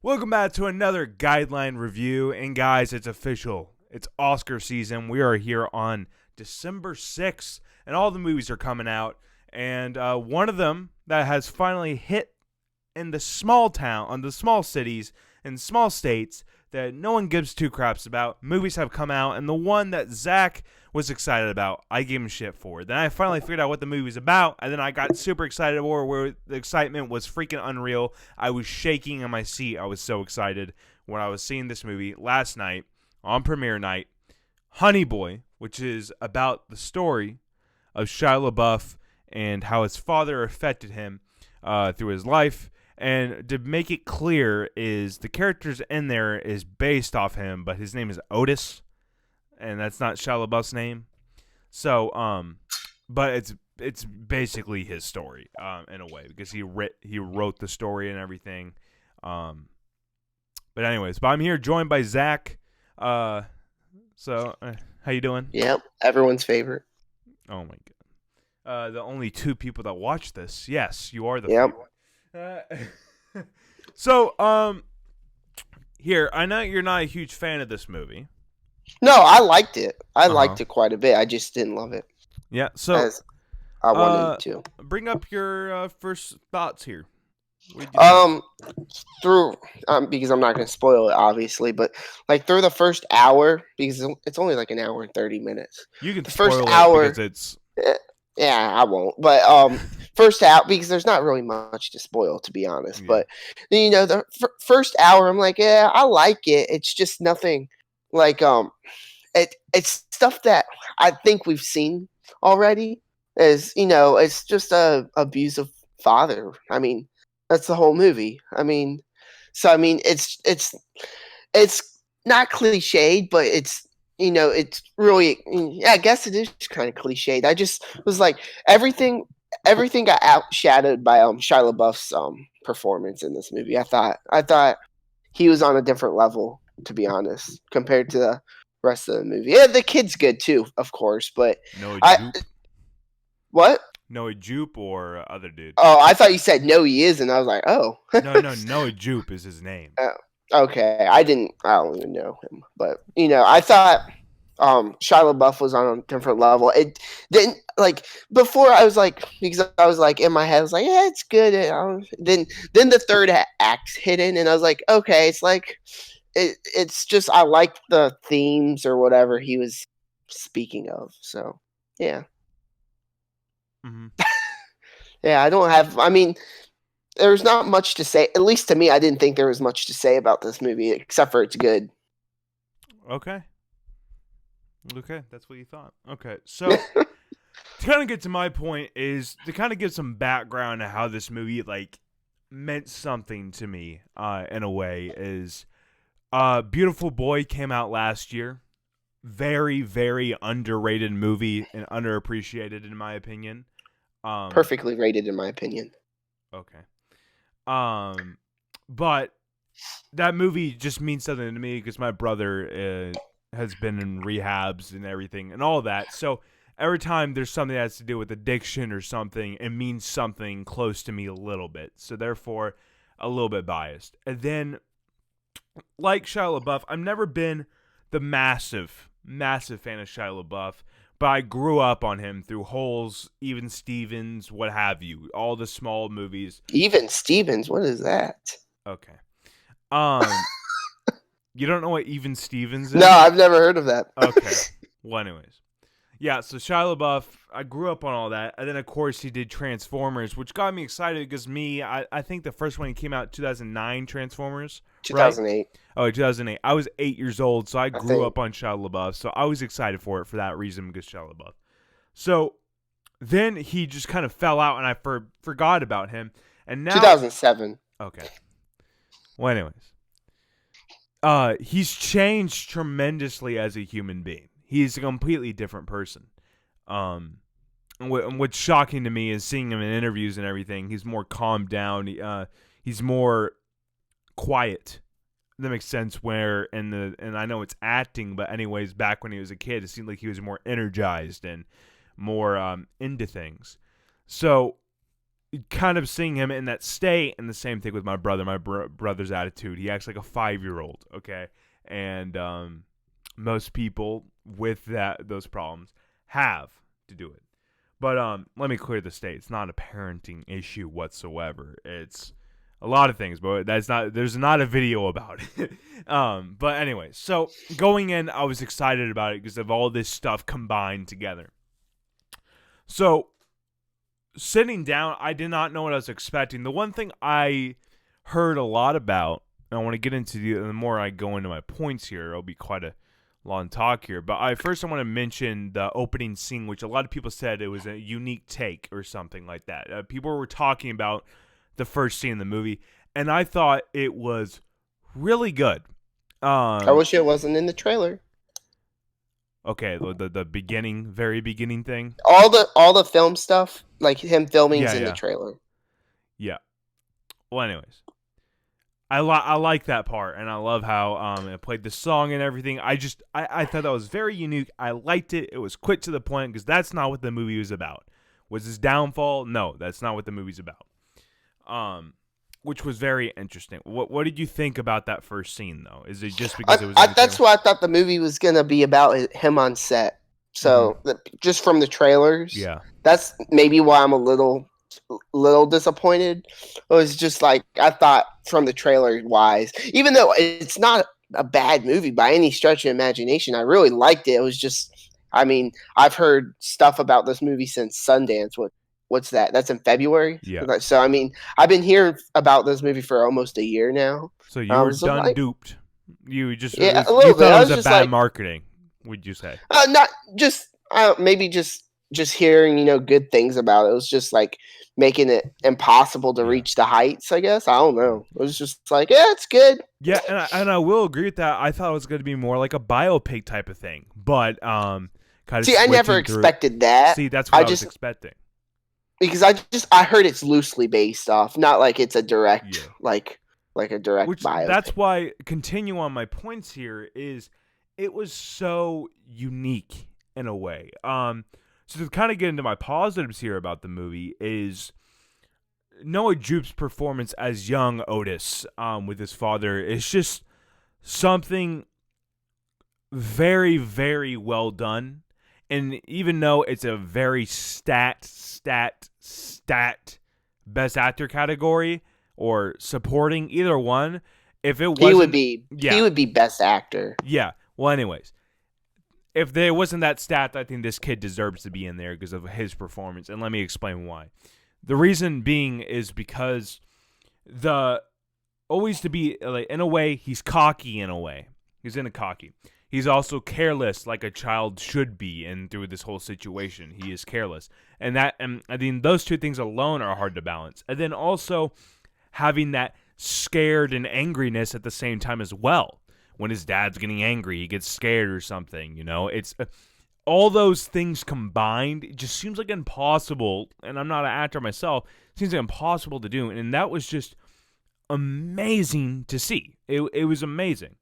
Welcome back to another Guideline review, and guys, it's official. It's Oscar season. We are here on December 6th, and all the movies are coming out, and one of them that has finally hit in the small cities, and small states that no one gives two craps about. Movies have come out, and the one that Zach was excited about, I gave him shit for. Then I finally figured out what the movie was about, and then I got super excited where the excitement was freaking unreal. I was shaking in my seat. I was so excited when I was seeing this movie last night on premiere night, Honey Boy, which is about the story of Shia LaBeouf and how his father affected him through his life. And to make it clear, is the characters in there is based off him, but his name is Otis, and that's not Shia LaBeouf's name. So, but it's basically his story in a way, because he wrote the story and everything. But anyways, I'm here joined by Zach. How you doing? Yep, everyone's favorite. Oh my god. The only two people that watch this. Yes, you are the favorite. So, here, I know you're not a huge fan of this movie. No, I liked it. I liked it quite a bit. I just didn't love it. Yeah, so as I wanted to. Bring up your first thoughts here. Because I'm not going to spoil it, obviously, but like through the first hour, because it's only like an hour and 30 minutes. You can the spoil first it hour because it's. Yeah, I won't. But first out, because there's not really much to spoil, to be honest. Yeah. But the first hour, I'm like, yeah, I like it. It's just nothing like it's stuff that I think we've seen already. It's just a abusive father. I mean, that's the whole movie. It's not cliched, but it's. It's really, I guess it is kind of cliched. I just was like, everything got outshadowed by Shia LaBeouf's performance in this movie. I thought he was on a different level, to be honest, compared to the rest of the movie. Yeah, the kid's good too, of course, but what? Noah Jupe or other dude? Oh, I thought you said no, he is, and I was like, oh. No, Noah Jupe is his name. Okay, I don't even know him, but I thought Shia LaBeouf was on a different level. It didn't before. I was like, because I was like in my head, I was like, yeah, it's good. Then the third act hit in, and I was like, okay, it's like it's just I like the themes or whatever he was speaking of. So yeah, yeah. I don't have. I mean. There's not much to say. At least to me, I didn't think there was much to say about this movie, except for it's good. Okay, that's what you thought. Okay, so to kind of get to my point is to kind of give some background to how this movie meant something to me in a way is Beautiful Boy came out last year. Very, very underrated movie and underappreciated in my opinion. Perfectly rated in my opinion. Okay. But that movie just means something to me because my brother has been in rehabs and everything and all that. So every time there's something that has to do with addiction or something, it means something close to me a little bit. So therefore, a little bit biased. And then, like Shia LaBeouf, I've never been the massive fan of Shia LaBeouf. But I grew up on him through Holes, Even Stevens, what have you. All the small movies. Even Stevens? What is that? Okay. You don't know what Even Stevens is? No, I've never heard of that. Okay. Well, anyways. Yeah, so Shia LaBeouf, I grew up on all that. And then, of course, he did Transformers, which got me excited because I think the first one came out 2009, Transformers. 2008. Right? Oh, 2008. I was 8 years old, so I grew up on Shia LaBeouf. So I was excited for it for that reason because Shia LaBeouf. So then he just kind of fell out, and I forgot about him. And now 2007. Okay. Well, anyways. He's changed tremendously as a human being. He's a completely different person. What's shocking to me is seeing him in interviews and everything. He's more calmed down. He's more quiet. That makes sense. And I know it's acting, but anyways, back when he was a kid, it seemed like he was more energized and more into things. So kind of seeing him in that state, and the same thing with my brother. My brother's attitude. He acts like a 5-year-old. Okay, and most people with those problems have to do it. But let me clear the state. It's not a parenting issue whatsoever. It's a lot of things, but there's not a video about it. But anyway, so going in, I was excited about it because of all this stuff combined together. So sitting down, I did not know what I was expecting. The one thing I heard a lot about, and I want to get into the more I go into my points here, it'll be quite a long talk here. But I want to mention the opening scene, which a lot of people said it was a unique take or something like that. People were talking about the first scene in the movie, and I thought it was really good. I wish it wasn't in the trailer. Okay, the beginning, very beginning thing. All the film stuff, like him filming's in the trailer. Yeah. Well, anyways, I like that part, and I love how it played the song and everything. I thought that was very unique. I liked it. It was quick to the point because that's not what the movie was about. Was his downfall? No, that's not what the movie's about. Which was very interesting. What did you think about that first scene, though? Is it just because it was? That's what I thought the movie was gonna be about, him on set. So just from the trailers, that's maybe why I'm a little disappointed. It was just like I thought from the trailer wise, even though it's not a bad movie by any stretch of imagination, I really liked it. It was just, I mean, I've heard stuff about this movie since Sundance. What's that? That's in February? Yeah. So, I mean, I've been hearing about this movie for almost a year now. So you were done duped. You just a little you bit. thought it was a bad like, marketing, would you say? Not just maybe just hearing, good things about it. It was just like making it impossible to reach the heights, I guess. I don't know. It was just like, yeah, it's good. Yeah, and I will agree with that. I thought it was going to be more like a biopic type of thing. But kind of see, I never expected that. See, that's what I was expecting. Because I heard it's loosely based off, not like it's a direct like a direct biopic. That's why, continue on my points here, is it was so unique in a way. So to kind of get into my positives here about the movie is Noah Jupe's performance as young Otis with his father is just something very, very well done. And even though it's a very stat best actor category or supporting, either one, if it wasn't, he would be best actor. Yeah. Well, anyways, if there wasn't that stat, I think this kid deserves to be in there because of his performance. And let me explain why. The reason being is because always to be, like, in a way, he's cocky in a way. He's in a cocky. He's also careless, like a child should be, and through this whole situation, he is careless. And I mean, those two things alone are hard to balance. And then also having that scared and angriness at the same time as well. When his dad's getting angry, he gets scared or something, It's all those things combined, it just seems like impossible, and I'm not an actor myself, it seems like impossible to do, and that was just amazing to see. It was amazing.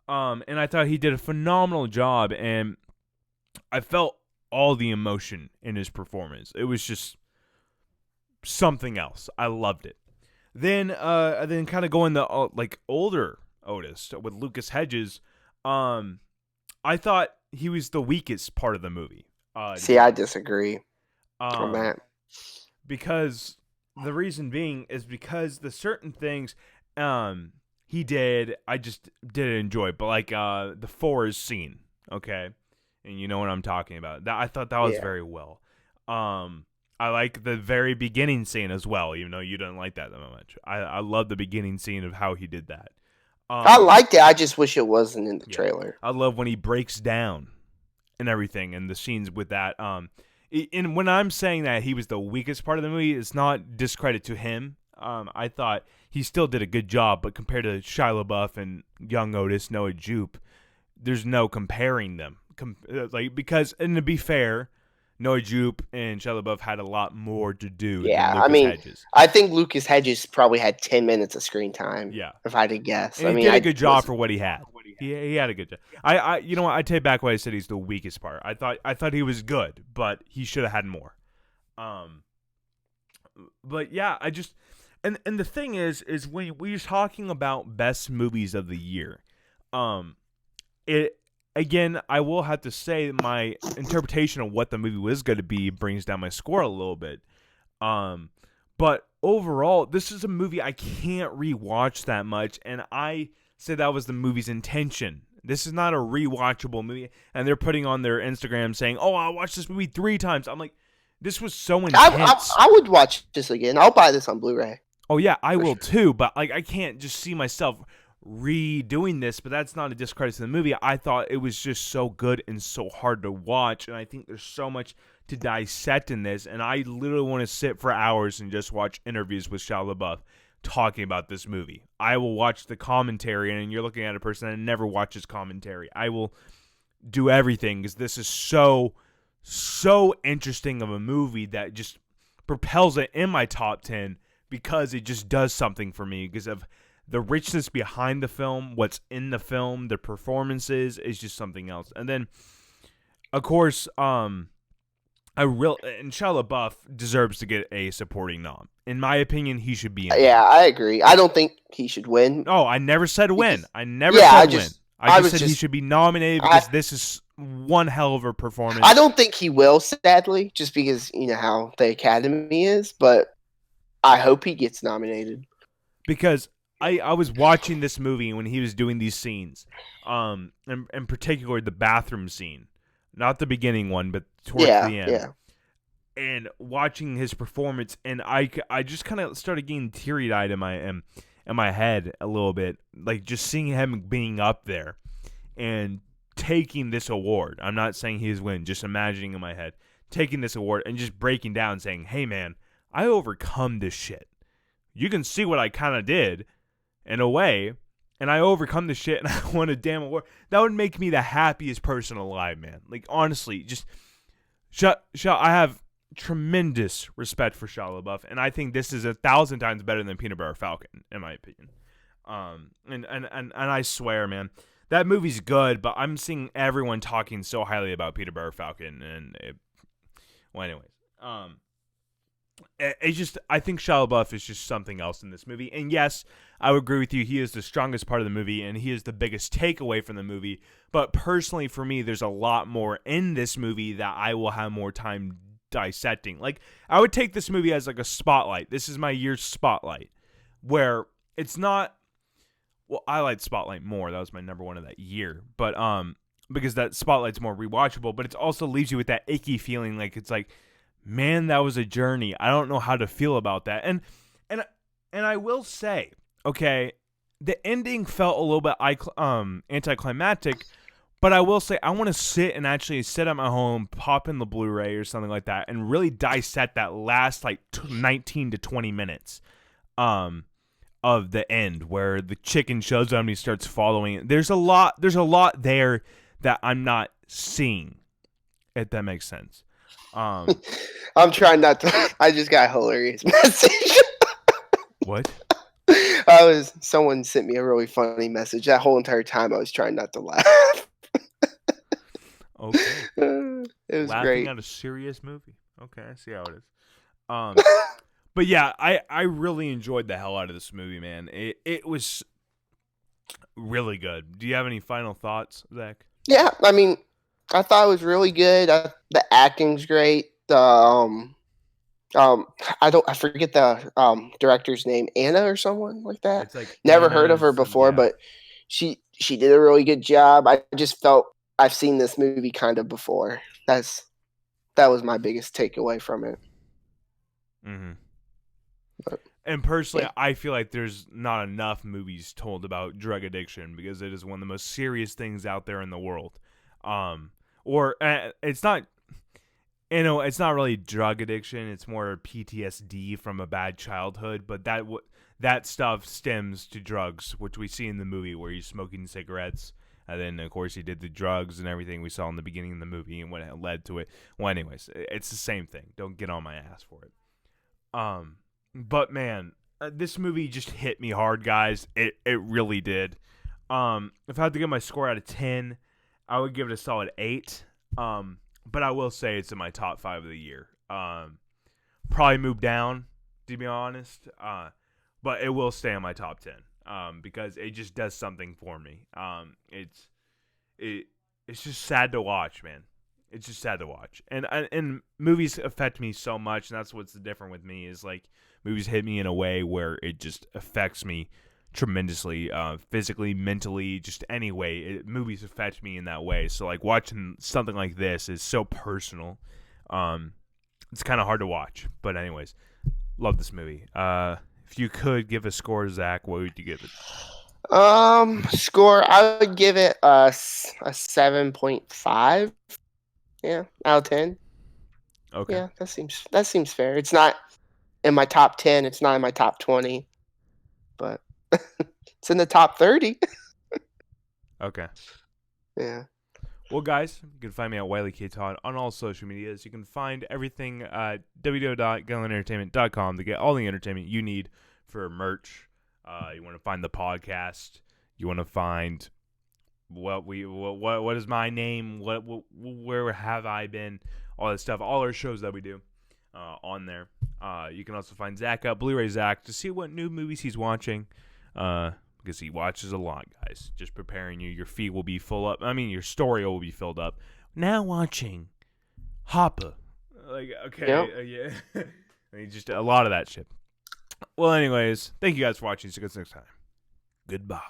And I thought he did a phenomenal job, and I felt all the emotion in his performance. It was just something else. I loved it. Then kind of going the like older Otis with Lucas Hedges, I thought he was the weakest part of the movie. See, I disagree on that. Because the reason being is because the certain things he did, I just didn't enjoy. But like the forest scene, okay? And you know what I'm talking about. I thought that was very well. I like the very beginning scene as well, even though you didn't like that much. I love the beginning scene of how he did that. I liked it. I just wish it wasn't in the trailer. I love when he breaks down and everything, and the scenes with that. And when I'm saying that he was the weakest part of the movie, it's not discredit to him. I thought he still did a good job, but compared to Shia LaBeouf and young Otis, Noah Jupe, there's no comparing them. Because, and to be fair, Noah Jupe and Shia LaBeouf had a lot more to do than Lucas Hedges. I think Lucas Hedges probably had 10 minutes of screen time. Yeah, if I had to guess. And he did a good job for what he had. He had a good job. You know what? I take back what I said. He's the weakest part. I thought he was good, but he should have had more. But yeah, I just and the thing is when we're talking about best movies of the year, it again, I will have to say my interpretation of what the movie was going to be brings down my score a little bit. But overall, this is a movie I can't rewatch that much, and I say that was the movie's intention. This is not a rewatchable movie, and they're putting on their Instagram saying, "Oh, I watched this movie 3 times." I'm like, this was so intense. I would watch this again. I'll buy this on Blu-ray. Oh yeah, I will sure. too. But like, I can't just see myself redoing this. But that's not a discredit to the movie. I thought it was just so good and so hard to watch, and I think there's so much to dissect in this. And I literally want to sit for hours and just watch interviews with Shia LaBeouf talking about this movie. I will watch the commentary, and you're looking at a person that never watches commentary. I will do everything because this is so interesting of a movie that just propels it in my top 10 because it just does something for me because of the richness behind the film, what's in the film, the performances is just something else. And then, of course, and Shia LaBeouf deserves to get a supporting nom. In my opinion, he should be in. Yeah, I agree. I don't think he should win. Oh, I never said win. I never said win. I just said he should be nominated because this is one hell of a performance. I don't think he will, sadly, just because you know how the Academy is, but I hope he gets nominated. Because I was watching this movie when he was doing these scenes, and in particular the bathroom scene. Not the beginning one, but towards the end. Yeah. And watching his performance, and I just kind of started getting teary-eyed in my head a little bit. Like, just seeing him being up there and taking this award. I'm not saying he's win, just imagining in my head. Taking this award and just breaking down saying, hey, man, I overcome this shit. You can see what I kind of did in a way. And I overcome this shit, and I won a damn award. That would make me the happiest person alive, man. Like, honestly, just I have tremendous respect for Shia LaBeouf, and I think this is 1,000 times better than Peanut Butter Falcon, in my opinion. And I swear, man, that movie's good, but I'm seeing everyone talking so highly about Peanut Butter Falcon, and anyways, I think Shia LaBeouf is just something else in this movie. And yes, I would agree with you. He is the strongest part of the movie, and he is the biggest takeaway from the movie. But personally, for me, there's a lot more in this movie that I will have more time dissecting. Like, I would take this movie as like a spotlight. This is my year's spotlight, where it's not. Well, I like Spotlight more. That was my number one of that year. But because that Spotlight's more rewatchable, but it also leaves you with that icky feeling, like it's like, man, that was a journey. I don't know how to feel about that. And I will say, okay, the ending felt a little bit anticlimactic, but I will say I want to sit at my home, pop in the Blu-ray or something like that, and really dissect that last like 19 to 20 minutes of the end where the chicken shows up and he starts following. There's a lot there that I'm not seeing, if that makes sense. I'm trying not to. I just got a hilarious message. What? Someone sent me a really funny message. That whole entire time I was trying not to laugh. Okay. It was Laughing great. at a serious movie. Okay, I see how it is. But yeah, I really enjoyed the hell out of this movie, man. It was really good. Do you have any final thoughts, Zach? Yeah, I mean, I thought it was really good. The acting's great. I forget the director's name, Anna or someone like that. It's like never heard of her before, but she did a really good job. I just felt I've seen this movie kind of before. That was my biggest takeaway from it. Mm-hmm. But, and personally, yeah. I feel like there's not enough movies told about drug addiction because it is one of the most serious things out there in the world. It's not, it's not really drug addiction. It's more PTSD from a bad childhood. But that stuff stems to drugs, which we see in the movie where he's smoking cigarettes. And then, of course, he did the drugs and everything we saw in the beginning of the movie and what it led to it. Well, anyways, it's the same thing. Don't get on my ass for it. But, man, this movie just hit me hard, guys. It really did. If I had to give my score out of 10, I would give it a solid 8. But I will say it's in my top 5 of the year. Probably move down to be honest. But it will stay in my top 10 because it just does something for me. It's just sad to watch, man. It's just sad to watch, and movies affect me so much, and that's what's different with me is like movies hit me in a way where it just affects me tremendously, physically, mentally, just any way. Movies affect me in that way. So like watching something like this is so personal. It's kind of hard to watch, but anyways, love this movie. If you could give a score, Zach, what would you give it? Score, I would give it a 7.5. Yeah, out of 10. Okay. Yeah, that seems fair. It's not in my top 10. It's not in my top 20, but it's in the top 30. Okay. Yeah. Well, guys, you can find me at Wiley K. Todd on all social medias. You can find everything at www.guidlineentertainment.com to get all the entertainment you need for merch. You want to find the podcast. You want to find what is my name? Where have I been? All that stuff. All our shows that we do on there. You can also find Zach at Blu-ray Zach to see what new movies he's watching. Because he watches a lot, guys. Just preparing you. Your feed will be full up. I mean, your story will be filled up. Now watching Hopper. Like, okay. Yep. Yeah. I mean, just a lot of that shit. Well, anyways, thank you guys for watching. See you guys next time. Goodbye.